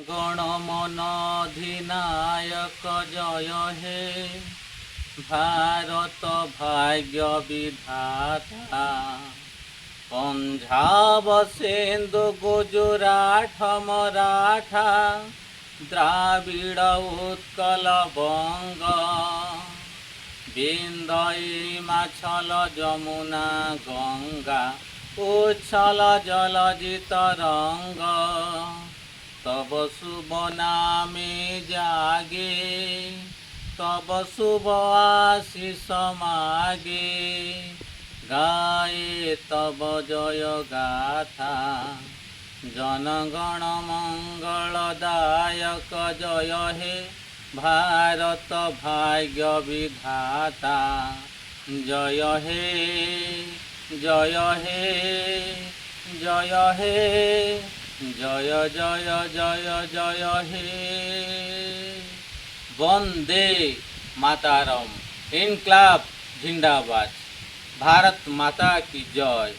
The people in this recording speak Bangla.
গণমন অধিনায়ক জয় হে, ভারত ভাগ্য বিধাতা। পঞ্জাব সিন্ধু গুজরাট মরাঠা, দ্রাবিড় উৎকল বঙ্গ, বিন্ধ্য হিমাচল যমুনা গঙ্গা, উচ্ছল জলজিত রঙ্গ। তব শুভ নামে জাগে, তব শুভ আশিস মাগে, গায়ে তব জয় গাথা। জনগণ মঙ্গলদায়ক জয় হে, ভারত ভাগ্য বিধাতা। জয় হে, জয় হে, জয় হে, জয় জয় জয় জয় হে। বন্দে মাতারম। ইনকলাব জিন্দাবাদ। भारत माता की जय।